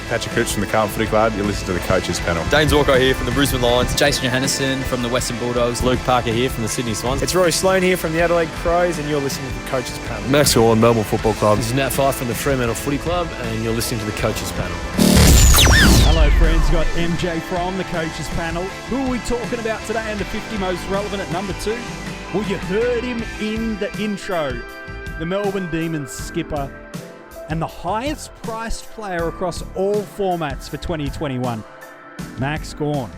Patrick Cooch from the Carlton Footy Club. You're listening to the Coaches Panel. James Walker here from the Brisbane Lions. Jason Johannesson from the Western Bulldogs. Luke Parker here from the Sydney Swans. It's Roy Sloane here from the Adelaide Crows, and you're listening to the Coaches Panel. Max Gawn, Melbourne Football Club. This is Nat Fyfe from the Fremantle Footy Club, and you're listening to the Coaches Panel. Hello friends, you've got MJ from the Coaches Panel. Who are we talking about today and the 50 most relevant at number 2? Well, you heard him in the intro. The Melbourne Demons skipper and the highest priced player across all formats for 2021, Max Gawn.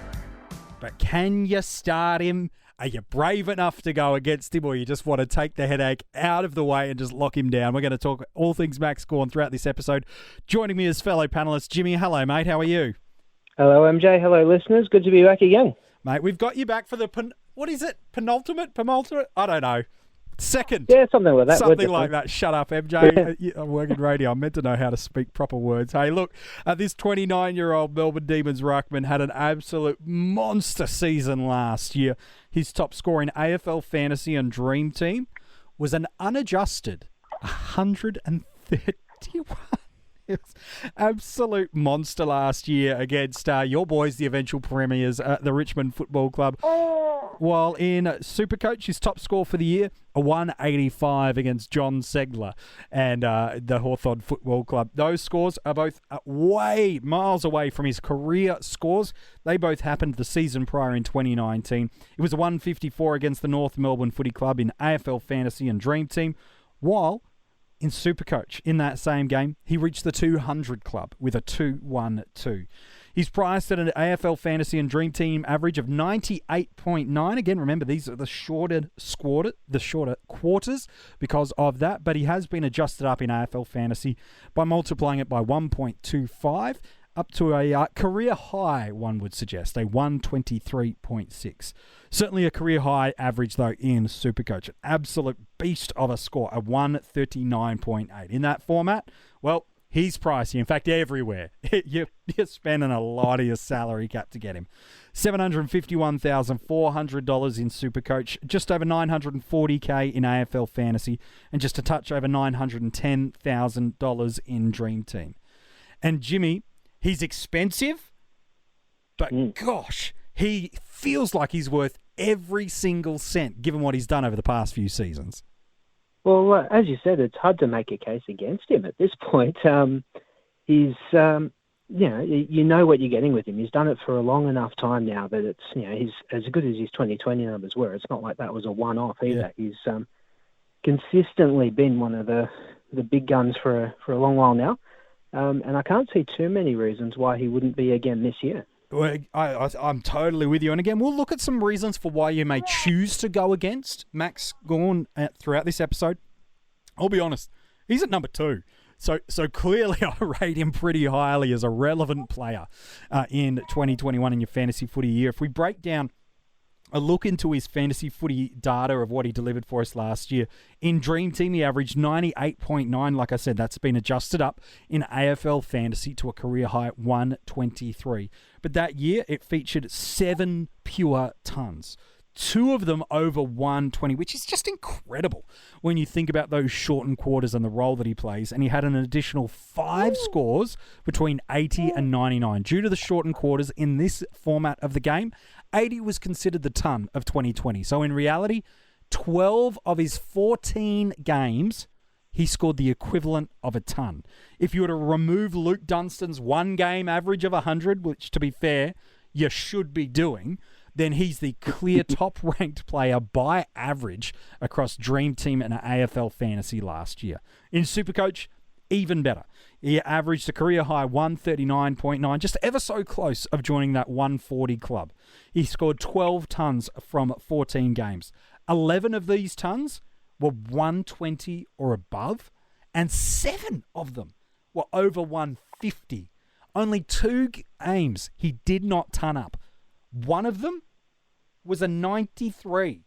But can you start him? Are you brave enough to go against him, or you just want to take the headache out of the way and just lock him down? We're going to talk all things Max Gawn throughout this episode. Joining me as fellow panelist, Jimmy. Hello, mate. How are you? Hello, MJ. Hello, listeners. Good to be back again. Mate, we've got you back for the, penultimate? I don't know. Second. Yeah, something like that. Something like that. Shut up, MJ. I work in radio. I'm meant to know how to speak proper words. Hey, look, this 29-year-old Melbourne Demons ruckman had an absolute monster season last year. His top score in AFL Fantasy and DreamTeam was an unadjusted 131. It was absolute monster last year against your boys, the eventual premiers, the Richmond Football Club. While in SuperCoach, his top score for the year, a 185 against John Segler and the Hawthorn Football Club. Those scores are both way miles away from his career scores. They both happened the season prior in 2019. It was a 154 against the North Melbourne Footy Club in AFL Fantasy and DreamTeam, while in SuperCoach, in that same game, he reached the 200 club with a 2-1-2. He's priced at an AFL Fantasy and DreamTeam average of 98.9. Again, remember, these are the shorter quarters because of that, but he has been adjusted up in AFL Fantasy by multiplying it by 1.25 up to a career high, one would suggest, a 123.6. Certainly a career high average, though, in SuperCoach. An absolute beast of a score, a 139.8. In that format, well, he's pricey. In fact, everywhere. You're spending a lot of your salary cap to get him. $751,400 in SuperCoach, just over $940K in AFL Fantasy, and just a touch over $910,000 in DreamTeam. And Jimmy, he's expensive, but gosh, he feels like he's worth every single cent given what he's done over the past few seasons. Well, as you said, it's hard to make a case against him at this point. He's, you know what you're getting with him. He's done it for a long enough time now that it's, he's as good as his 2020 numbers were. It's not like that was a one-off either. Yeah. He's consistently been one of the big guns for a long while now. And I can't see too many reasons why he wouldn't be again this year. Well, I'm totally with you. And again, we'll look at some reasons for why you may choose to go against Max Gawn throughout this episode. I'll be honest, he's at number 2. So clearly I rate him pretty highly as a relevant player in 2021 in your fantasy footy year. If we break down a look into his fantasy footy data of what he delivered for us last year. In DreamTeam, he averaged 98.9. Like I said, that's been adjusted up in AFL Fantasy to a career high 123. But that year, it featured 7 pure tons. 2 of them over 120, which is just incredible when you think about those shortened quarters and the role that he plays. And he had an additional 5 scores between 80 and 99. Due to the shortened quarters in this format of the game, 80 was considered the ton of 2020. So in reality, 12 of his 14 games, he scored the equivalent of a ton. If you were to remove Luke Dunstan's 1-game average of 100, which to be fair, you should be doing, then he's the clear top-ranked player by average across DreamTeam and AFL Fantasy last year. In SuperCoach, even better. He averaged a career-high 139.9, just ever so close of joining that 140 club. He scored 12 tons from 14 games. 11 of these tons were 120 or above, and 7 of them were over 150. Only 2 games he did not ton up. One of them was a 93.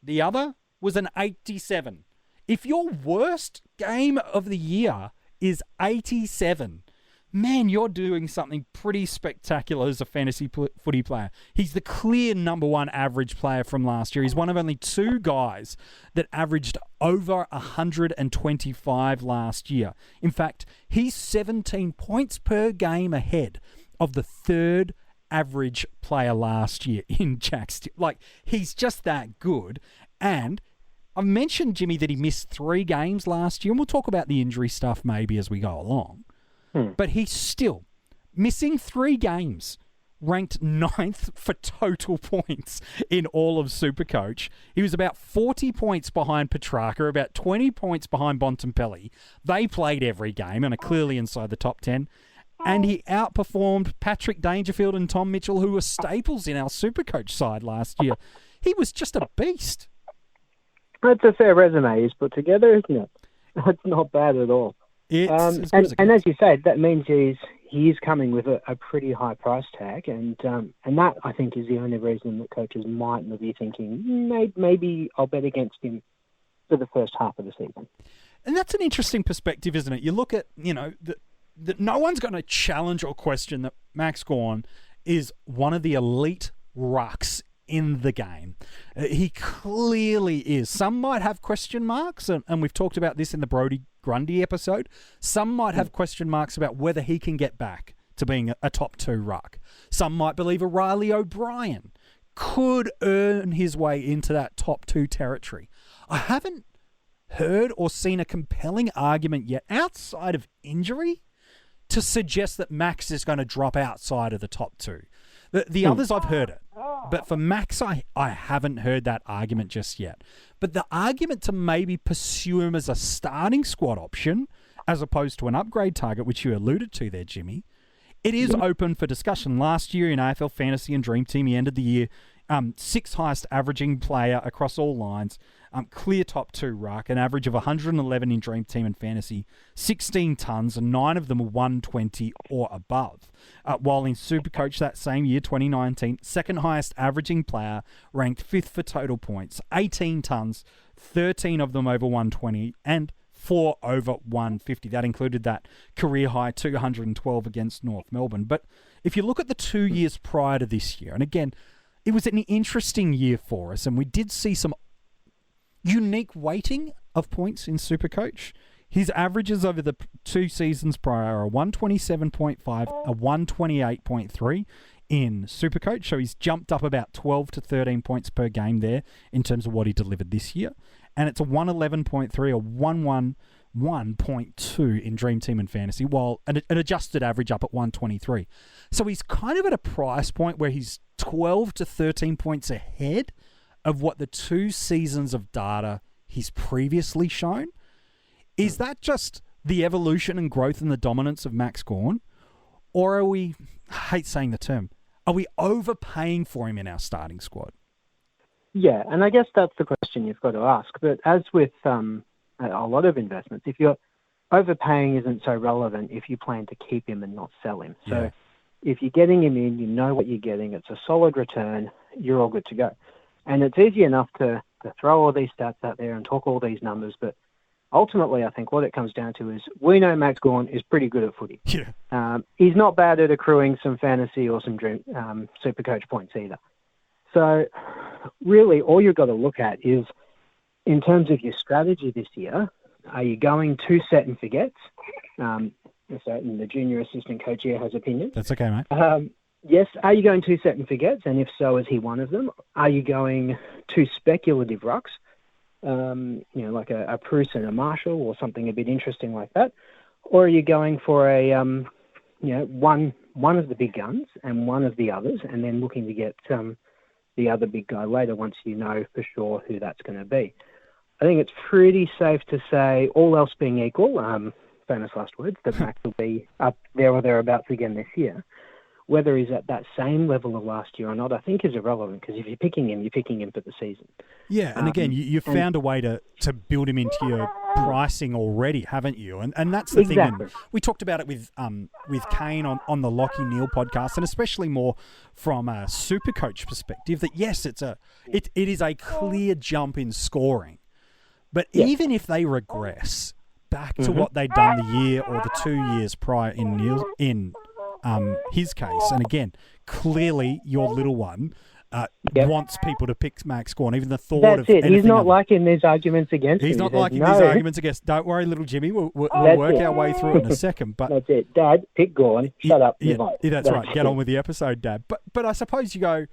The other was an 87. If your worst game of the year is 87, man, you're doing something pretty spectacular as a fantasy footy player. He's the clear number one average player from last year. He's one of only two guys that averaged over 125 last year. In fact, he's 17 points per game ahead of the third average player last year in Jack's. Like, he's just that good. And I've mentioned, Jimmy, that he missed 3 games last year, and we'll talk about the injury stuff maybe as we go along. But he's still missing 3 games, ranked 9th for total points in all of SuperCoach. He was about 40 points behind Petrarca, about 20 points behind Bontempelli. They played every game and are clearly inside the top 10. And he outperformed Patrick Dangerfield and Tom Mitchell, who were staples in our SuperCoach side last year. He was just a beast. That's a fair resume he's put together, isn't it? That's not bad at all. It's and as you say, that means he's coming with a pretty high price tag, and that, I think, is the only reason that coaches might be thinking, maybe I'll bet against him for the first half of the season. And that's an interesting perspective, isn't it? You look at, that no one's going to challenge or question that Max Gawn is one of the elite rucks in the game. He clearly is. Some might have question marks, and we've talked about this in the Brodie Grundy episode. Some might have question marks about whether he can get back to being a top 2 ruck. Some might believe a Riley O'Brien could earn his way into that top 2 territory. I haven't heard or seen a compelling argument yet outside of injury to suggest that Max is going to drop outside of the top 2. The others, I've heard it. But for Max, I haven't heard that argument just yet. But the argument to maybe pursue him as a starting squad option, as opposed to an upgrade target, which you alluded to there, Jimmy, it is open for discussion. Last year in AFL Fantasy and DreamTeam, he ended the year 6th highest averaging player across all lines, clear top 2 ruck, an average of 111 in DreamTeam and Fantasy, 16 tons, and 9 of them were 120 or above. While in SuperCoach that same year, 2019, 2nd highest averaging player, ranked 5th for total points, 18 tons, 13 of them over 120, and 4 over 150. That included that career high 212 against North Melbourne. But if you look at the 2 years prior to this year, and again, it was an interesting year for us, and we did see some unique weighting of points in SuperCoach. His averages over the 2 seasons prior are 127.5, a 128.3 in SuperCoach. So he's jumped up about 12 to 13 points per game there in terms of what he delivered this year. And it's a 111.3, a 111.2 in DreamTeam and Fantasy, while an adjusted average up at 123. So he's kind of at a price point where he's 12 to 13 points ahead of what the 2 seasons of data he's previously shown. Is that just the evolution and growth and the dominance of Max Gawn? Or are we, I hate saying the term, are we overpaying for him in our starting squad? Yeah, and I guess that's the question you've got to ask. But as with a lot of investments, if you're overpaying isn't so relevant if you plan to keep him and not sell him. So if you're getting him in, you know what you're getting, it's a solid return, you're all good to go. And it's easy enough to throw all these stats out there and talk all these numbers, but ultimately I think what it comes down to is we know Max Gawn is pretty good at footy. Yeah. He's not bad at accruing some fantasy or some SuperCoach points either. So really all you've got to look at is, in terms of your strategy this year, are you going to set and forgets? So the junior assistant coach here has opinions. That's okay, mate. Yes, are you going to set and forgets? And if so, is he one of them? Are you going to speculative rucks? Like a Bruce and a Marshall or something a bit interesting like that? Or are you going for a, one of the big guns and one of the others, and then looking to get the other big guy later once you know for sure who that's going to be? I think it's pretty safe to say, all else being equal, famous last words, that Max will be up there or thereabouts again this year. Whether he's at that same level of last year or not, I think is irrelevant, because if you're picking him for the season. Yeah, and again, you found a way to build him into your pricing already, haven't you? And that's the thing. And we talked about it with Kane on the Lockie Neal podcast, and especially more from a SuperCoach perspective, that yes, it is a clear jump in scoring. But even if they regress back to what they'd done the year or the 2 years prior in his case, and again, clearly your little one wants people to pick Max Gawn. Even the thought That's of it. anything He's not other. liking these arguments against him. He's not He says, liking no. these arguments against. Don't worry, little Jimmy. We'll work our way through it in a second. But That's it. Dad, pick Gawn. Shut up. Move on. That's right. Get on with the episode, Dad. But I suppose you go,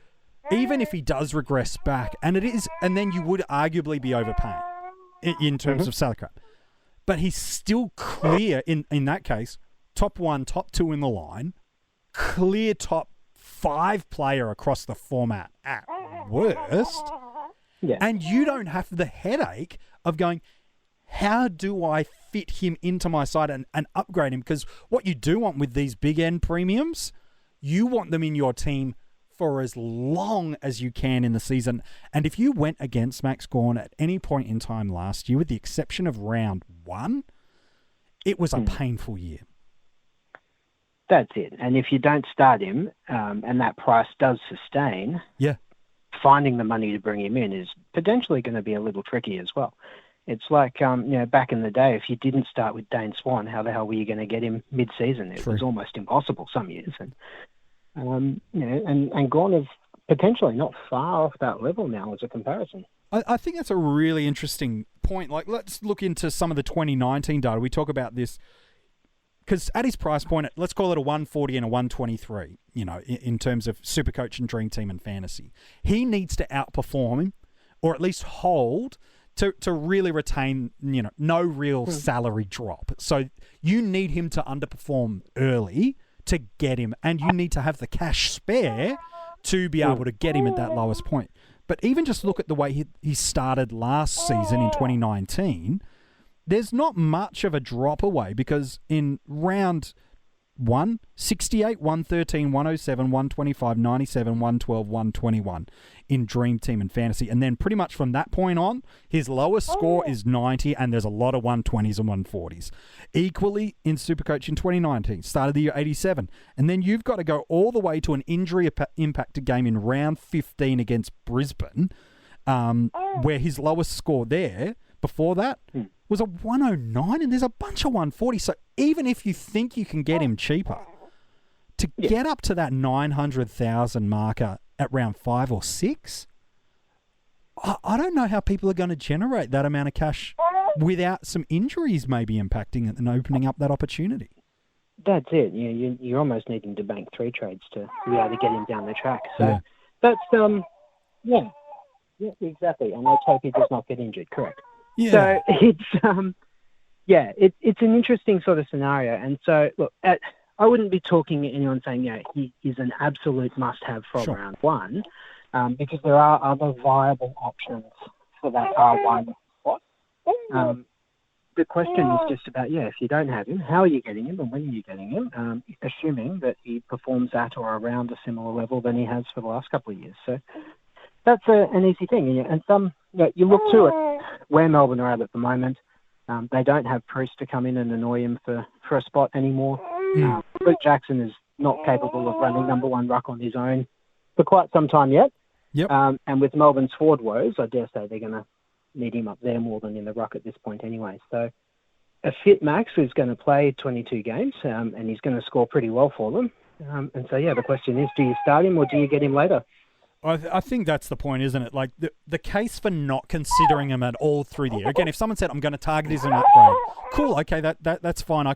even if he does regress back, and then you would arguably be overpaying in terms of salary cap. But he's still clear in that case, top 1, top 2 in the line, clear top 5 player across the format at worst. Yeah. And you don't have the headache of going, how do I fit him into my side and upgrade him? Because what you do want with these big end premiums, you want them in your team for as long as you can in the season. And if you went against Max Gawn at any point in time last year, with the exception of round 1, it was a painful year. That's it. And if you don't start him, and that price does sustain, finding the money to bring him in is potentially going to be a little tricky as well. It's like, back in the day, if you didn't start with Dane Swan, how the hell were you going to get him mid-season? It was almost impossible some years. And, and Gawn is potentially not far off that level now as a comparison. I think that's a really interesting point. Like, let's look into some of the 2019 data. We talk about this because at his price point, let's call it a 140 and a 123, in terms of SuperCoach and DreamTeam and fantasy. He needs to outperform him or at least hold to really retain, no real salary drop. So you need him to underperform early to get him, and you need to have the cash spare to be able to get him at that lowest point. But even just look at the way he started last season in 2019, there's not much of a drop away because in round 1, 68, 113, 107, 125, 97, 112, 121 in Dream Team and Fantasy. And then pretty much from that point on, his lowest score is 90, and there's a lot of 120s and 140s. Equally in SuperCoach in 2019, started the year 87. And then you've got to go all the way to an injury-impacted game in round 15 against Brisbane, where his lowest score there, before that, was a 109, and there's a bunch of 140. So even if you think you can get him cheaper, to get up to that 900,000 marker at round 5 or 6, I don't know how people are going to generate that amount of cash without some injuries maybe impacting it and opening up that opportunity. That's it. You're almost needing to bank 3 trades to be able to get him down the track. So that's, exactly. And let's hope he does not get injured, correct. Yeah. So it's an interesting sort of scenario. And so, look, I wouldn't be talking to anyone saying, he is an absolute must-have from round 1, because there are other viable options for that R1 spot. The question is just about, if you don't have him, how are you getting him and when are you getting him? Assuming that he performs at or around a similar level than he has for the last couple of years. So that's an easy thing. And some, you look to it, where Melbourne are at the moment. They don't have Priest to come in and annoy him for a spot anymore. Luke Jackson is not capable of running number 1 ruck on his own for quite some time yet. Yep. And with Melbourne's forward woes, I dare say they're going to need him up there more than in the ruck at this point anyway. So a fit Max is going to play 22 games, and he's going to score pretty well for them. And so, the question is, do you start him or do you get him later? I think that's the point, isn't it? Like, the case for not considering him at all through the year. Again, if someone said, I'm going to target as an upgrade, cool, okay, that's fine. I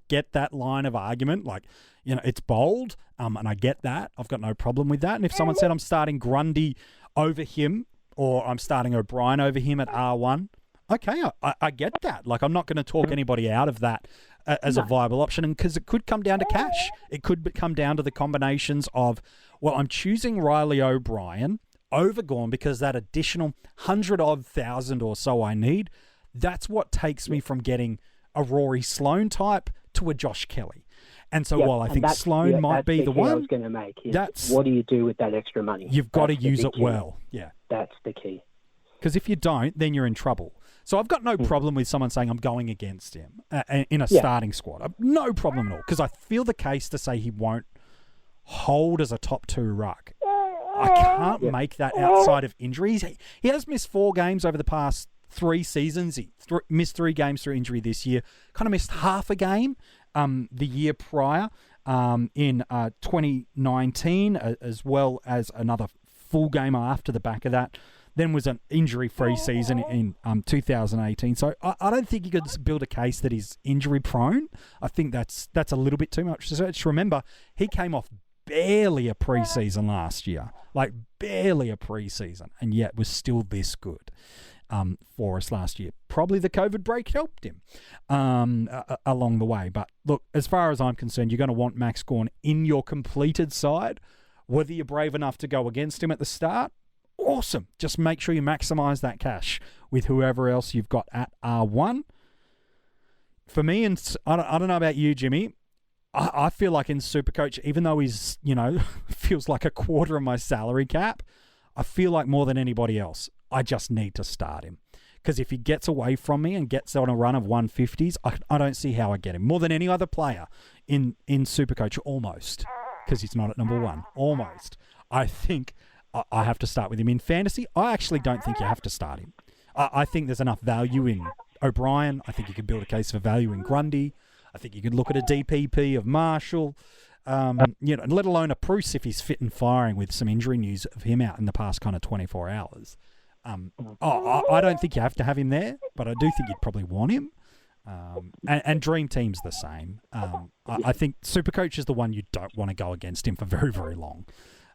get that line of argument. Like, it's bold, and I get that. I've got no problem with that. And if someone said, I'm starting Grundy over him, or I'm starting O'Brien over him at R1, okay, I get that. Like, I'm not going to talk anybody out of that as a viable option, and because it could come down to cash. It could come down to the combinations of, well, I'm choosing Riley O'Brien over Gawn because that additional 100,000 or so I need, that's what takes me from getting a Rory Sloane type to a Josh Kelly. And so while I think Sloane might be the one, I was going to make. What do you do with that extra money? You've got to use it well. Yeah. That's the key. Because if you don't, then you're in trouble. So I've got no problem with someone saying I'm going against him in a starting squad. I've no problem at all, because I feel the case to say he won't hold as a top 2 ruck. I can't make that outside of injuries. He has missed 4 games over the past 3 seasons. He missed 3 games through injury this year. Kind of missed half a game the year prior in 2019, as well as another full game after the back of that. Then was an injury-free season in 2018. So I don't think you could build a case that he's injury-prone. I think that's a little bit too much to search. Remember, he came off barely a preseason last year, like barely a preseason, and yet was still this good for us last year. Probably the COVID break helped him along the way. But look, as far as I'm concerned, you're going to want Max Gawn in your completed side. Whether you're brave enough to go against him at the start, awesome. Just make sure you maximize that cash with whoever else you've got at R1. For me, and I don't know about you, Jimmy, I feel like in SuperCoach, even though he's, feels like a quarter of my salary cap, I feel like more than anybody else, I just need to start him. Because if he gets away from me and gets on a run of 150s, I don't see how I get him. More than any other player in SuperCoach, almost. Because he's not at number 1. Almost. I think I have to start with him. In fantasy, I actually don't think you have to start him. I think there's enough value in O'Brien. I think you could build a case for value in Grundy. I think you could look at a DPP of Marshall. Let alone a Bruce if he's fit and firing with some injury news of him out in the past kind of 24 hours. I don't think you have to have him there, but I do think you'd probably want him. And Dream Team's the same. I think SuperCoach is the one you don't want to go against him for very, very long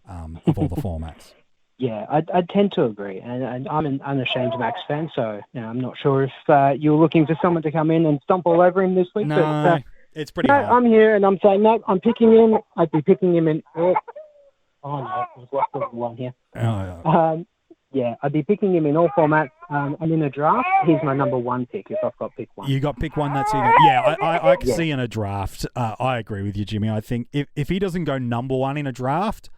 of all the formats. Yeah, I tend to agree. And I'm an unashamed Max fan, so I'm not sure if you were looking for someone to come in and stomp all over him this week. No, but, it's pretty hard. I'm here and I'm saying, no, I'm picking him. I'd be picking him in... Oh, no, there's lost one here. Yeah, I'd be picking him in all formats. And in a draft, he's my number 1 pick if I've got pick 1. You got pick 1, that's even. Yeah, I can see in a draft. I agree with you, Jimmy. I think if he doesn't go number 1 in a draft,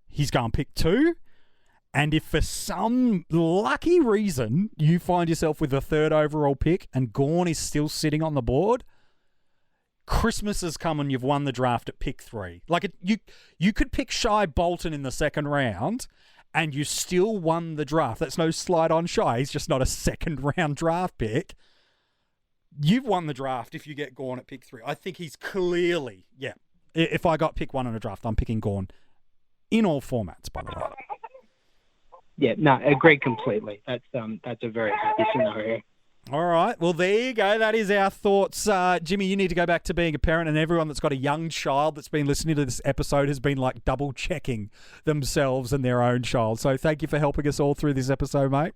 he's going pick 2. And if for some lucky reason you find yourself with a 3rd overall pick and Gawn is still sitting on the board, Christmas has come and you've won the draft at pick 3. Like you could pick Shy Bolton in the 2nd round and you still won the draft. That's no slight on Shy. He's just not a 2nd round draft pick. You've won the draft if you get Gawn at pick 3. I think he's clearly, if I got pick 1 in a draft, I'm picking Gawn in all formats, by the way. Yeah, no, agree completely. That's a very happy scenario. All right. Well, there you go. That is our thoughts. Jimmy, you need to go back to being a parent, and everyone that's got a young child that's been listening to this episode has been like double checking themselves and their own child. So thank you for helping us all through this episode, mate.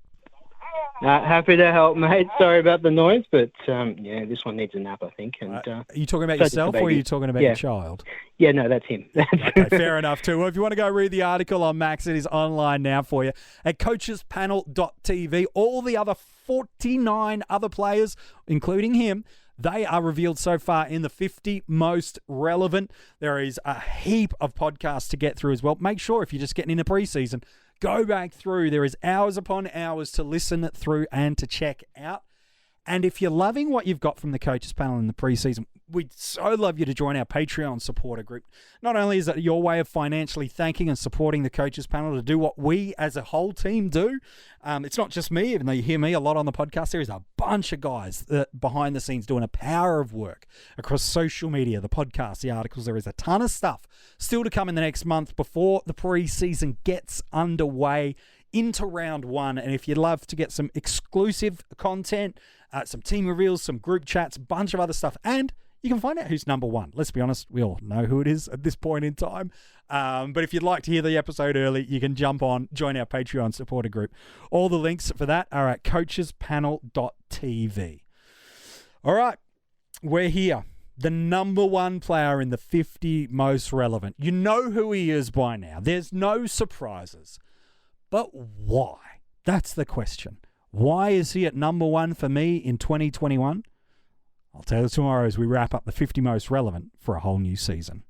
Happy to help, mate. Sorry about the noise, but this one needs a nap, I think. And are you talking about yourself or are you talking about your child? Yeah, no, that's him. Okay, fair enough too. Well, if you want to go read the article on Max, it is online now for you at coachespanel.tv. All the other 49 other players, including him, they are revealed so far in the 50 most relevant. There is a heap of podcasts to get through as well. Make sure if you're just getting in a preseason, go back through. There is hours upon hours to listen through and to check out. And if you're loving what you've got from the Coaches Panel in the preseason, we'd so love you to join our Patreon supporter group. Not only is it your way of financially thanking and supporting the Coaches Panel to do what we as a whole team do. It's not just me, even though you hear me a lot on the podcast. There is a bunch of guys behind the scenes doing a power of work across social media, the podcast, the articles. There is a ton of stuff still to come in the next month before the preseason gets underway into round 1. And if you'd love to get some exclusive content, some team reveals, some group chats, a bunch of other stuff, and you can find out who's number 1. Let's be honest, we all know who it is at this point in time. But if you'd like to hear the episode early, you can jump on, join our Patreon supporter group. All the links for that are at coachespanel.tv. All right, we're here. The number 1 player in the 50 most relevant. You know who he is by now. There's no surprises. But why? That's the question. Why is he at number 1 for me in 2021? I'll tell you tomorrow as we wrap up the 50 most relevant for a whole new season.